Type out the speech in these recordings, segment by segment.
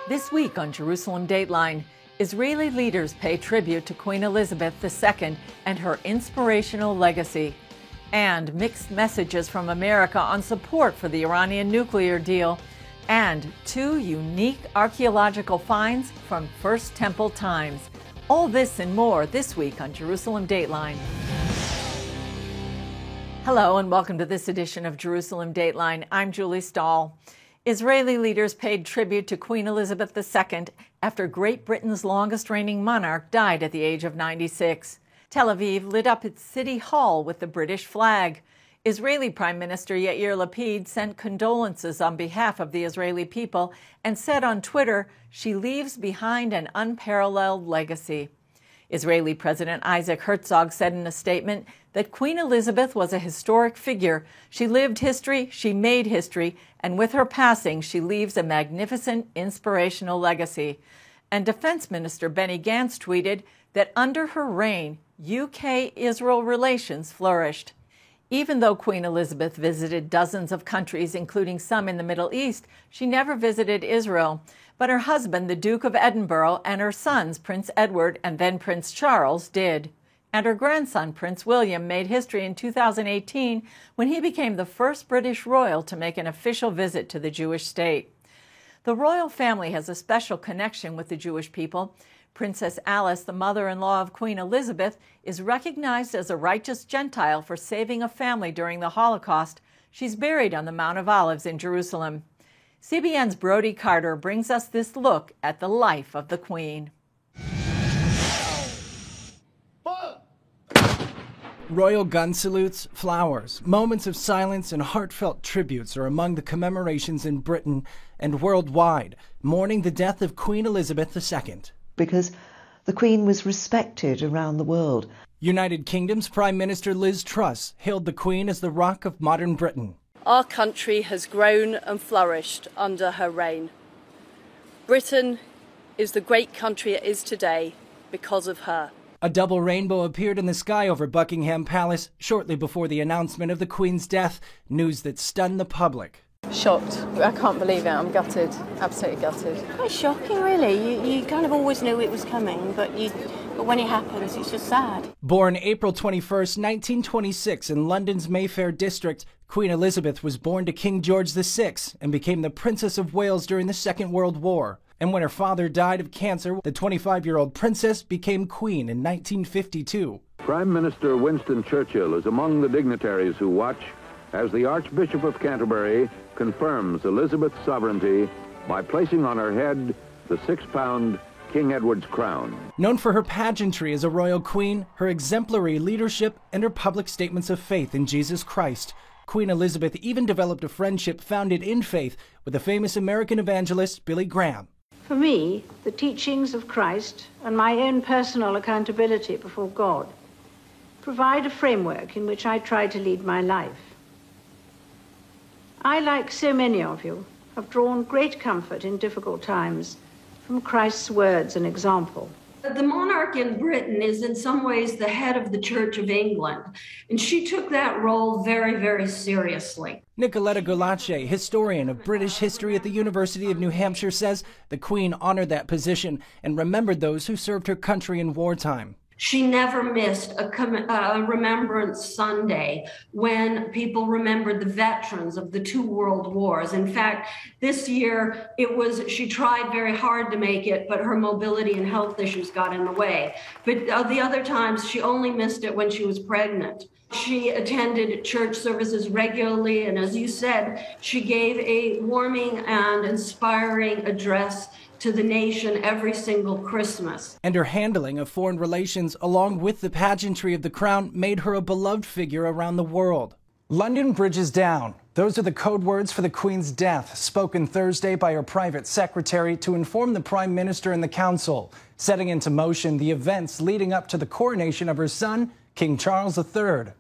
This week on Jerusalem Dateline, Israeli leaders pay tribute to Queen Elizabeth II and her inspirational legacy. And mixed messages from America on support for the Iranian nuclear deal. And two unique archaeological finds from First Temple times. All this and more this week on Jerusalem Dateline. Hello and welcome to this edition of Jerusalem Dateline. I'm Julie Stahl. Israeli leaders paid tribute to Queen Elizabeth II after Great Britain's longest reigning monarch died at the age of 96. Tel Aviv lit up its city hall with the British flag. Israeli Prime Minister Yair Lapid sent condolences on behalf of the Israeli people and said on Twitter she leaves behind an unparalleled legacy. Israeli President Isaac Herzog said in a statement that Queen Elizabeth was a historic figure. She lived history, she made history, and with her passing, she leaves a magnificent, inspirational legacy. And Defense Minister Benny Gantz tweeted that under her reign, UK-Israel relations flourished. Even though Queen Elizabeth visited dozens of countries, including some in the Middle East, she never visited Israel. But her husband, the Duke of Edinburgh, and her sons, Prince Edward and then Prince Charles, did. And her grandson, Prince William, made history in 2018 when he became the first British royal to make an official visit to the Jewish state. The royal family has a special connection with the Jewish people. Princess Alice, the mother-in-law of Queen Elizabeth, is recognized as a righteous Gentile for saving a family during the Holocaust. She's buried on the Mount of Olives in Jerusalem. CBN's Brody Carter brings us this look at the life of the Queen. Royal gun salutes, flowers, moments of silence, and heartfelt tributes are among the commemorations in Britain and worldwide, mourning the death of Queen Elizabeth II. Because the Queen was respected around the world. United Kingdom's Prime Minister Liz Truss hailed the Queen as the rock of modern Britain. Our country has grown and flourished under her reign. Britain is the great country it is today because of her. A double rainbow appeared in the sky over Buckingham Palace shortly before the announcement of the Queen's death, news that stunned the public. Shocked. I can't believe it. I'm gutted. Absolutely gutted. Quite shocking, really. You kind of always knew it was coming, but when it happens, it's just sad. Born April 21st, 1926 in London's Mayfair district, Queen Elizabeth was born to King George VI and became the Princess of Wales during the Second World War. And when her father died of cancer, the 25-year-old princess became queen in 1952. Prime Minister Winston Churchill is among the dignitaries who watch as the Archbishop of Canterbury confirms Elizabeth's sovereignty by placing on her head the 6-pound King Edward's crown. Known for her pageantry as a royal queen, her exemplary leadership, and her public statements of faith in Jesus Christ, Queen Elizabeth even developed a friendship founded in faith with the famous American evangelist Billy Graham. For me, the teachings of Christ and my own personal accountability before God provide a framework in which I try to lead my life. I, like so many of you, have drawn great comfort in difficult times from Christ's words and example. The monarch in Britain is in some ways the head of the Church of England, and she took that role very, very seriously. Nicoletta Gulace, historian of British history at the University of New Hampshire, says the Queen honored that position and remembered those who served her country in wartime. She never missed a Remembrance Sunday when people remembered the veterans of the 2 world wars. In fact, this year she tried very hard to make it, but her mobility and health issues got in the way. But the other times, she only missed it when she was pregnant. She attended church services regularly, and as you said, she gave a warming and inspiring address to the nation every single Christmas. And her handling of foreign relations, along with the pageantry of the crown, made her a beloved figure around the world. London Bridge is down. Those are the code words for the Queen's death, spoken Thursday by her private secretary to inform the Prime Minister and the Council, setting into motion the events leading up to the coronation of her son, King Charles III.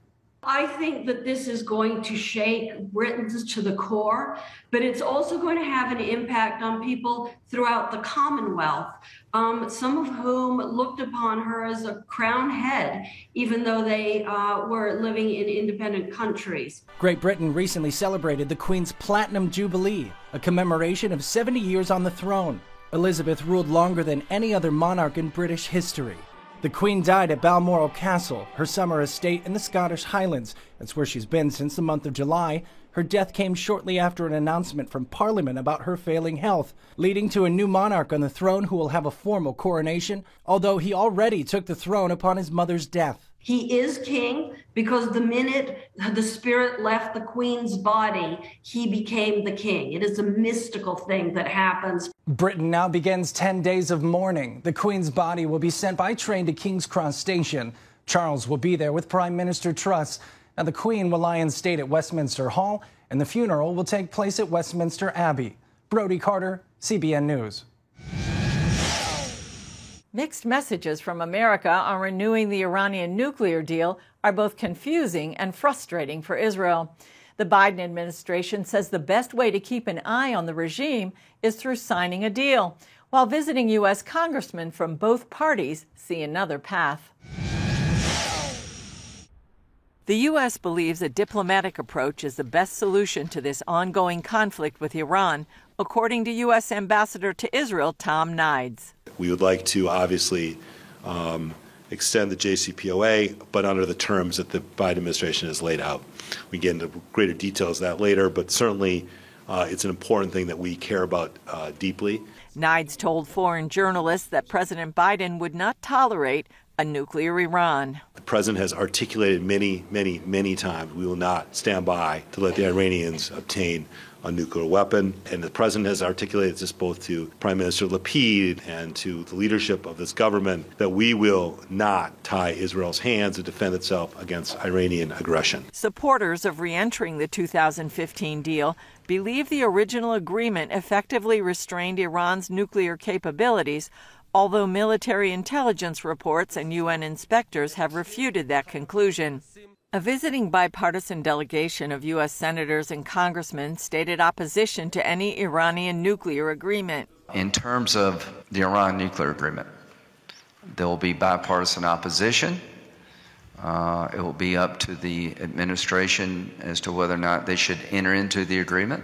I think that this is going to shake Britain to the core, but it's also going to have an impact on people throughout the Commonwealth, some of whom looked upon her as a crown head, even though they were living in independent countries. Great Britain recently celebrated the Queen's Platinum Jubilee, a commemoration of 70 years on the throne. Elizabeth ruled longer than any other monarch in British history. The Queen died at Balmoral Castle, her summer estate in the Scottish Highlands. That's where she's been since the month of July. Her death came shortly after an announcement from Parliament about her failing health, leading to a new monarch on the throne who will have a formal coronation, although he already took the throne upon his mother's death. He is king because the minute the spirit left the Queen's body, he became the king. It is a mystical thing that happens. Britain now begins 10 days of mourning. The Queen's body will be sent by train to King's Cross Station. Charles will be there with Prime Minister Truss. Now, the Queen will lie in state at Westminster Hall, and the funeral will take place at Westminster Abbey. Brody Carter, CBN News. Mixed messages from America on renewing the Iranian nuclear deal are both confusing and frustrating for Israel. The Biden administration says the best way to keep an eye on the regime is through signing a deal, while visiting U.S. congressmen from both parties see another path. The U.S. believes a diplomatic approach is the best solution to this ongoing conflict with Iran, according to U.S. Ambassador to Israel Tom Nides. We would like to obviously extend the JCPOA, but under the terms that the Biden administration has laid out. We get into greater details of that later, but certainly it's an important thing that we care about deeply. Nides told foreign journalists that President Biden would not tolerate a nuclear Iran. The president has articulated many times we will not stand by to let the Iranians obtain a nuclear weapon. And the president has articulated this both to Prime Minister Lapid and to the leadership of this government that we will not tie Israel's hands to defend itself against Iranian aggression. Supporters of re-entering the 2015 deal believe the original agreement effectively restrained Iran's nuclear capabilities, although military intelligence reports and UN inspectors have refuted that conclusion. A visiting bipartisan delegation of U.S. senators and congressmen stated opposition to any Iranian nuclear agreement. In terms of the Iran nuclear agreement, there will be bipartisan opposition. It will be up to the administration as to whether or not they should enter into the agreement.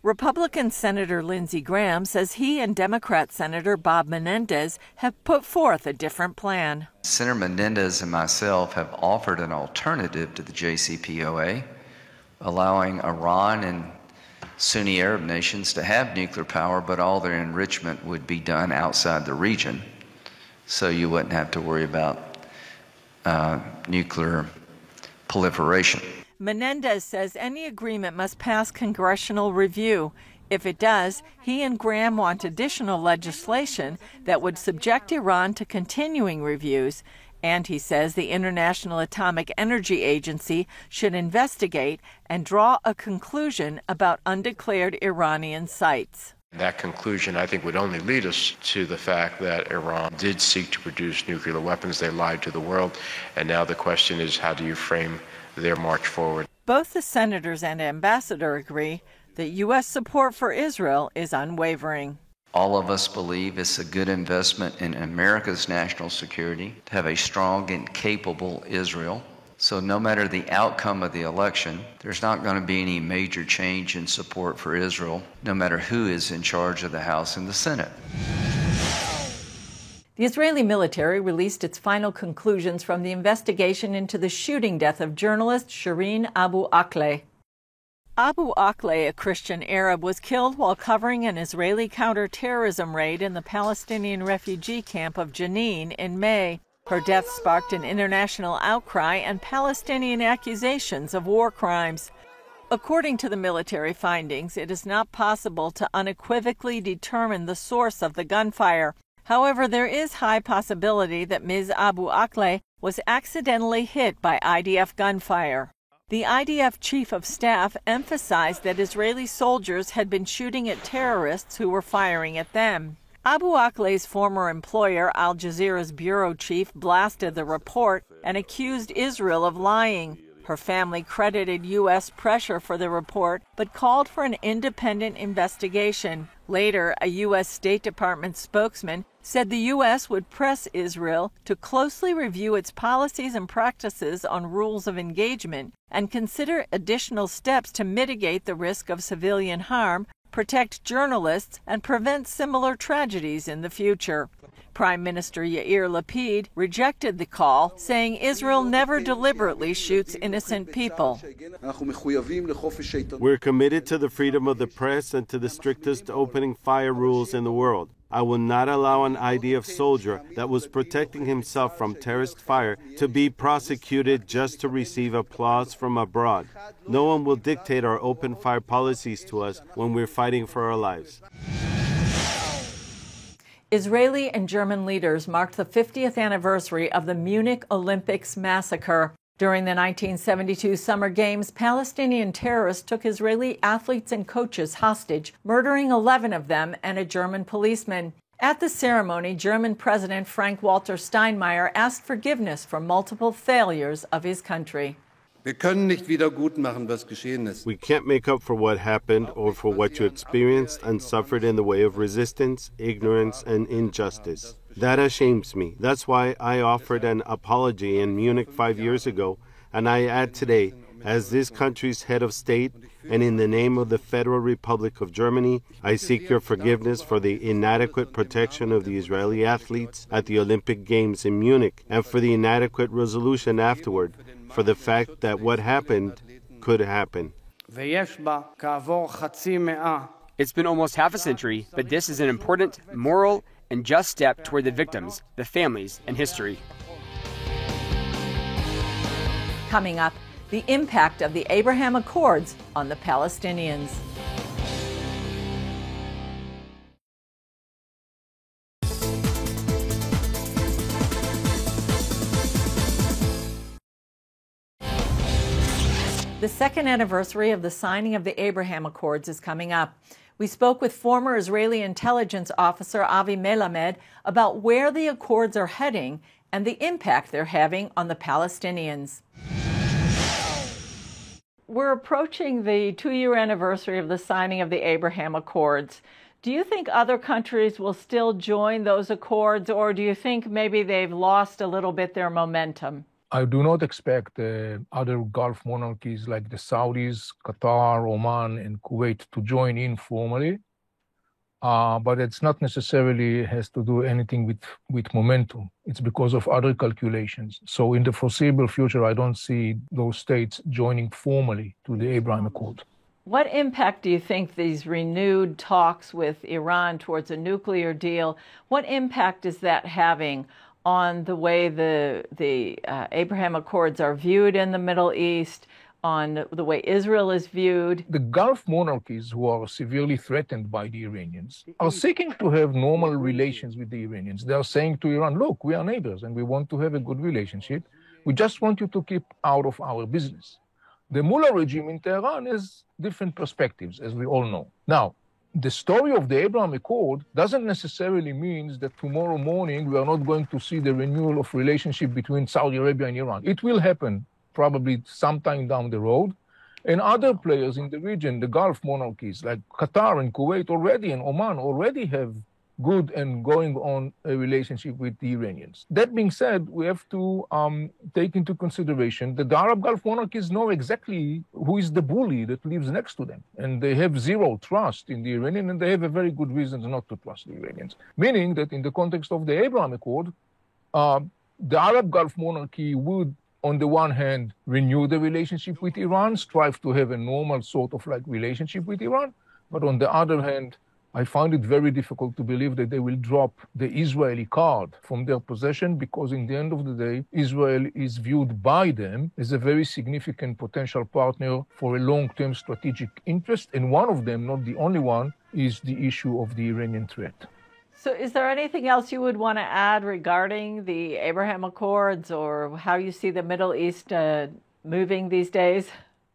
Republican Senator Lindsey Graham says he and Democrat Senator Bob Menendez have put forth a different plan. Senator Menendez and myself have offered an alternative to the JCPOA, allowing Iran and Sunni Arab nations to have nuclear power, but all their enrichment would be done outside the region, so you wouldn't have to worry about nuclear proliferation. Menendez says any agreement must pass congressional review. If it does, he and Graham want additional legislation that would subject Iran to continuing reviews. And he says the International Atomic Energy Agency should investigate and draw a conclusion about undeclared Iranian sites. That conclusion, I think, would only lead us to the fact that Iran did seek to produce nuclear weapons. They lied to the world. And now the question is, how do you frame their march forward? Both the senators and ambassador agree that U.S. support for Israel is unwavering. All of us believe it's a good investment in America's national security to have a strong and capable Israel. So no matter the outcome of the election, there's not going to be any major change in support for Israel, no matter who is in charge of the House and the Senate. The Israeli military released its final conclusions from the investigation into the shooting death of journalist Shireen Abu Akleh. Abu Akleh, a Christian Arab, was killed while covering an Israeli counterterrorism raid in the Palestinian refugee camp of Jenin in May. Her death sparked an international outcry and Palestinian accusations of war crimes. According to the military findings, it is not possible to unequivocally determine the source of the gunfire. However, there is high possibility that Ms. Abu Akleh was accidentally hit by IDF gunfire. The IDF chief of staff emphasized that Israeli soldiers had been shooting at terrorists who were firing at them. Abu Akleh's former employer, Al Jazeera's bureau chief, blasted the report and accused Israel of lying. Her family credited U.S. pressure for the report, but called for an independent investigation. Later, a U.S. State Department spokesman said the U.S. would press Israel to closely review its policies and practices on rules of engagement and consider additional steps to mitigate the risk of civilian harm, protect journalists, and prevent similar tragedies in the future. Prime Minister Yair Lapid rejected the call, saying Israel never deliberately shoots innocent people. We're committed to the freedom of the press and to the strictest opening fire rules in the world. I will not allow an IDF soldier that was protecting himself from terrorist fire to be prosecuted just to receive applause from abroad. No one will dictate our open fire policies to us when we're fighting for our lives. Israeli and German leaders marked the 50th anniversary of the Munich Olympics massacre. During the 1972 Summer Games, Palestinian terrorists took Israeli athletes and coaches hostage, murdering 11 of them and a German policeman. At the ceremony, German President Frank-Walter Steinmeier asked forgiveness for multiple failures of his country. We can't make up for what happened or for what you experienced and suffered in the way of resistance, ignorance, and injustice. That ashames me. That's why I offered an apology in Munich 5 years ago, and I add today, as this country's head of state, and in the name of the Federal Republic of Germany, I seek your forgiveness for the inadequate protection of the Israeli athletes at the Olympic Games in Munich, and for the inadequate resolution afterward, for the fact that what happened could happen. It's been almost half a century, but this is an important moral and just step toward the victims, the families, and history. Coming up, the impact of the Abraham Accords on the Palestinians. The second anniversary of the signing of the Abraham Accords is coming up. We spoke with former Israeli intelligence officer Avi Melamed about where the accords are heading and the impact they're having on the Palestinians. We're approaching the 2-year anniversary of the signing of the Abraham Accords. Do you think other countries will still join those accords, or do you think maybe they've lost a little bit their momentum? I do not expect other Gulf monarchies like the Saudis, Qatar, Oman, and Kuwait to join in formally. But it's not necessarily has to do anything with momentum. It's because of other calculations. So in the foreseeable future, I don't see those states joining formally to the Abraham Accord. What impact do you think these renewed talks with Iran towards a nuclear deal, what impact is that having on the way the Abraham Accords are viewed in the Middle East, on the way Israel is viewed? The Gulf monarchies who are severely threatened by the Iranians are seeking to have normal relations with the Iranians. They are saying to Iran, look, we are neighbors and we want to have a good relationship. We just want you to keep out of our business. The Mullah regime in Tehran has different perspectives, as we all know. Now, the story of the Abraham Accord doesn't necessarily mean that tomorrow morning we are not going to see the renewal of relationship between Saudi Arabia and Iran. It will happen probably sometime down the road. And other players in the region, the Gulf monarchies like Qatar and Kuwait already and Oman already have good and going on a relationship with the Iranians. That being said, we have to take into consideration that the Arab Gulf monarchies know exactly who is the bully that lives next to them. And they have zero trust in the Iranian, and they have a very good reason not to trust the Iranians. Meaning that in the context of the Abraham Accord, the Arab Gulf monarchy would, on the one hand, renew the relationship with Iran, strive to have a normal sort of like relationship with Iran. But on the other hand, I find it very difficult to believe that they will drop the Israeli card from their possession, because in the end of the day, Israel is viewed by them as a very significant potential partner for a long-term strategic interest. And one of them, not the only one, is the issue of the Iranian threat. So is there anything else you would want to add regarding the Abraham Accords or how you see the Middle East moving these days?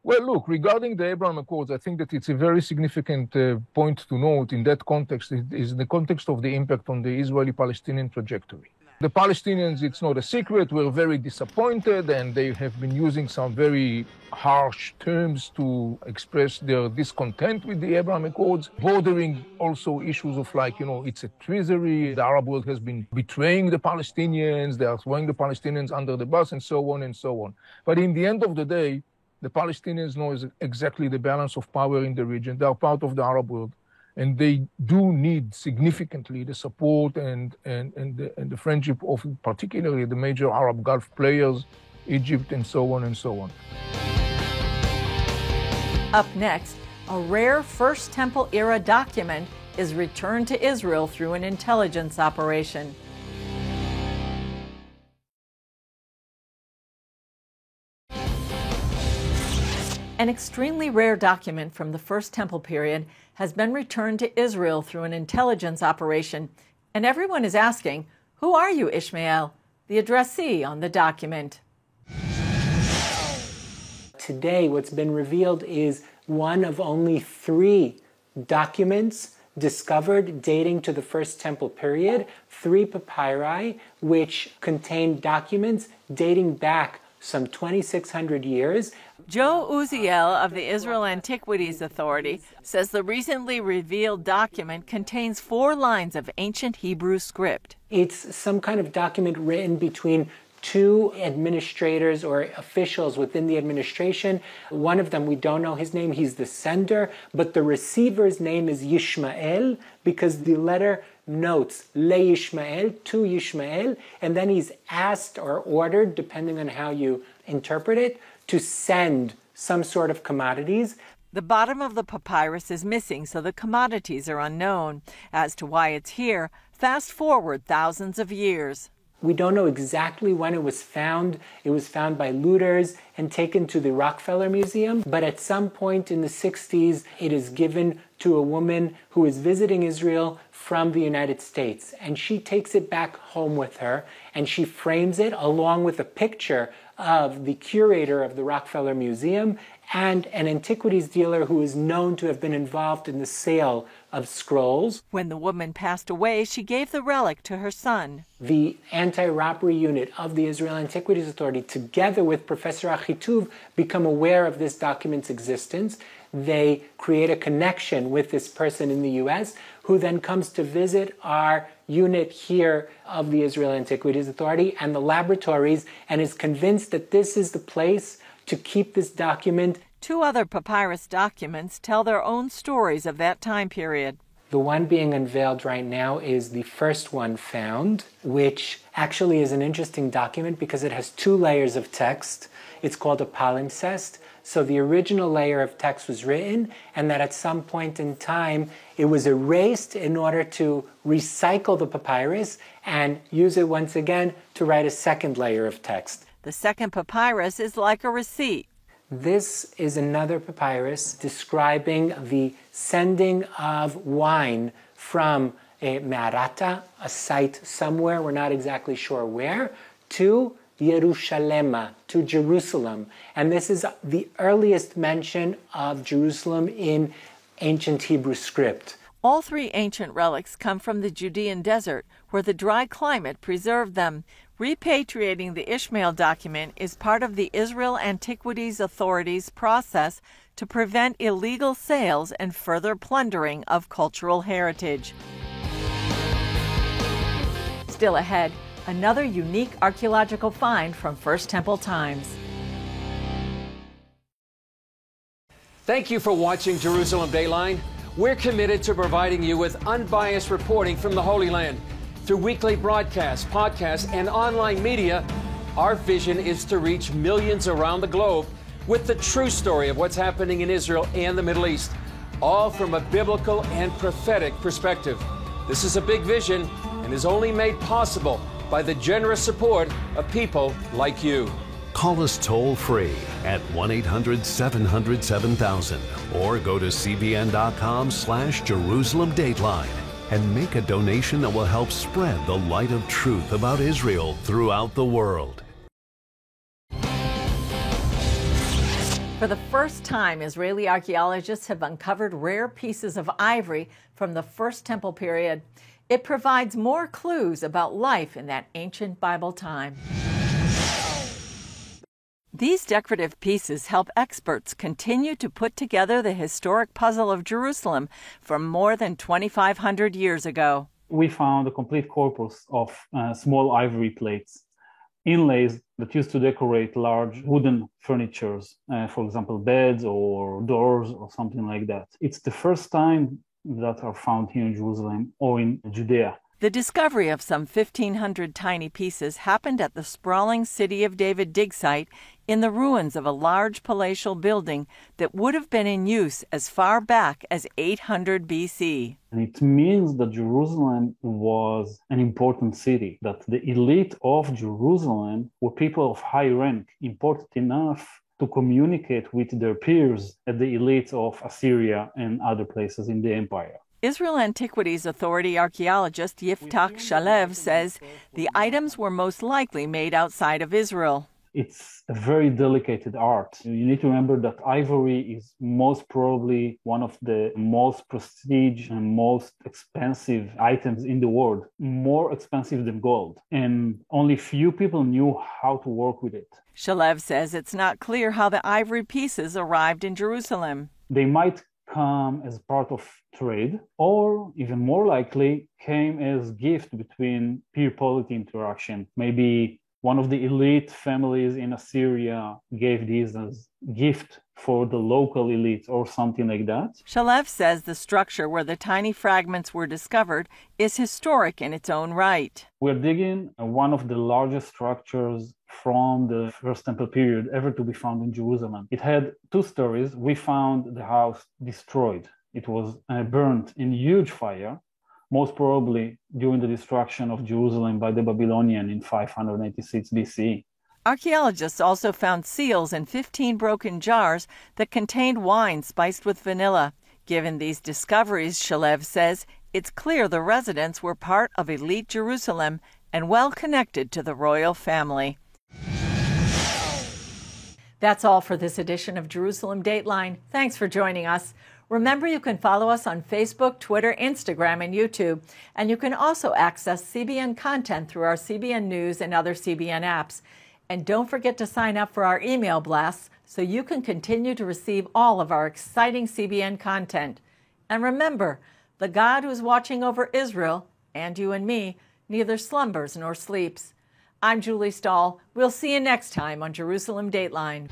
Well, look, regarding the Abraham Accords, I think that it's a very significant point to note in that context. It is the context of the impact on the Israeli-Palestinian trajectory. The Palestinians, it's not a secret, were very disappointed, and they have been using some very harsh terms to express their discontent with the Abraham Accords, bordering also issues of like, it's a treachery, the Arab world has been betraying the Palestinians, they are throwing the Palestinians under the bus, and so on and so on. But in the end of the day, the Palestinians know exactly the balance of power in the region. They are part of the Arab world. and they do need significantly the support and the friendship of particularly the major Arab Gulf players, Egypt, and so on and so on. Up next, a rare First Temple era document is returned to Israel through an intelligence operation. An extremely rare document from the First Temple period has been returned to Israel through an intelligence operation, and everyone is asking, who are you, Ishmael, the addressee on the document? Today, what's been revealed is one of only 3 documents discovered dating to the First Temple period, 3 papyri, which contain documents dating back some 2,600 years. Joe Uziel of the Israel Antiquities Authority says the recently revealed document contains 4 lines of ancient Hebrew script. It's some kind of document written between 2 administrators or officials within the administration. One of them, we don't know his name, he's the sender, but the receiver's name is Yishmael because the letter notes Le Yishmael, to Yishmael, and then he's asked or ordered, depending on how you interpret it, to send some sort of commodities. The bottom of the papyrus is missing, so the commodities are unknown. As to why it's here, fast forward thousands of years. We don't know exactly when it was found. It was found by looters and taken to the Rockefeller Museum. But at some point in the 60s, it is given to a woman who is visiting Israel from the United States. And she takes it back home with her, and she frames it along with a picture of the curator of the Rockefeller Museum and an antiquities dealer who is known to have been involved in the sale of scrolls. When the woman passed away, she gave the relic to her son. The anti-robbery unit of the Israel Antiquities Authority, together with Professor Achituv, become aware of this document's existence. They create a connection with this person in the U.S., who then comes to visit our unit here of the Israel Antiquities Authority and the laboratories, and is convinced that this is the place to keep this document. 2 other papyrus documents tell their own stories of that time period. The one being unveiled right now is the first one found, which actually is an interesting document because it has 2 layers of text. It's called a palimpsest. So the original layer of text was written, and that at some point in time it was erased in order to recycle the papyrus and use it once again to write a second layer of text. The second papyrus is like a receipt. This is another papyrus describing the sending of wine from Me'arata, a site somewhere, we're not exactly sure where, to Yerushalema, to Jerusalem. And this is the earliest mention of Jerusalem in ancient Hebrew script. All 3 ancient relics come from the Judean desert, where the dry climate preserved them. Repatriating the Ishmael document is part of the Israel Antiquities Authority's process to prevent illegal sales and further plundering of cultural heritage. Still ahead, another unique archaeological find from First Temple times. Thank you for watching Jerusalem Dateline. We're committed to providing you with unbiased reporting from the Holy Land. Through weekly broadcasts, podcasts, and online media, our vision is to reach millions around the globe with the true story of what's happening in Israel and the Middle East, all from a biblical and prophetic perspective. This is a big vision and is only made possible by the generous support of people like you. Call us toll-free at 1-800-700-7000 or go to cbn.com/Jerusalem Dateline and make a donation that will help spread the light of truth about Israel throughout the world. For the first time, Israeli archaeologists have uncovered rare pieces of ivory from the First Temple period. It provides more clues about life in that ancient Bible time. These decorative pieces help experts continue to put together the historic puzzle of Jerusalem from more than 2,500 years ago. We found a complete corpus of small ivory plates, inlays that used to decorate large wooden furnitures, for example, beds or doors or something like that. It's the first time that are found here in Jerusalem or in Judea. The discovery of some 1,500 tiny pieces happened at the sprawling City of David dig site in the ruins of a large palatial building that would have been in use as far back as 800 BC. And it means that Jerusalem was an important city, that the elite of Jerusalem were people of high rank, important enough to communicate with their peers at the elite of Assyria and other places in the empire. Israel Antiquities Authority archaeologist Yiftach Shalev says the items were most likely made outside of Israel. It's a very delicate art. You need to remember that ivory is most probably one of the most prestige and most expensive items in the world, more expensive than gold. And only few people knew how to work with it. Shalev says it's not clear how the ivory pieces arrived in Jerusalem. They might come as part of trade, or even more likely came as gift between peer polity interaction. Maybe one of the elite families in Assyria gave these as gift for the local elites or something like that. Shalev says the structure where the tiny fragments were discovered is historic in its own right. We're digging one of the largest structures from the First Temple period ever to be found in Jerusalem. It had 2 stories. We found the house destroyed. It was burnt in huge fire, most probably during the destruction of Jerusalem by the Babylonians in 586 BC. Archaeologists also found seals in 15 broken jars that contained wine spiced with vanilla. Given these discoveries, Shalev says, it's clear the residents were part of elite Jerusalem and well connected to the royal family. That's all for this edition of Jerusalem Dateline. Thanks for joining us. Remember, you can follow us on Facebook, Twitter, Instagram, and YouTube. And you can also access CBN content through our CBN News and other CBN apps. And don't forget to sign up for our email blasts so you can continue to receive all of our exciting CBN content. And remember, the God who's watching over Israel, and you and me, neither slumbers nor sleeps. I'm Julie Stahl. We'll see you next time on Jerusalem Dateline.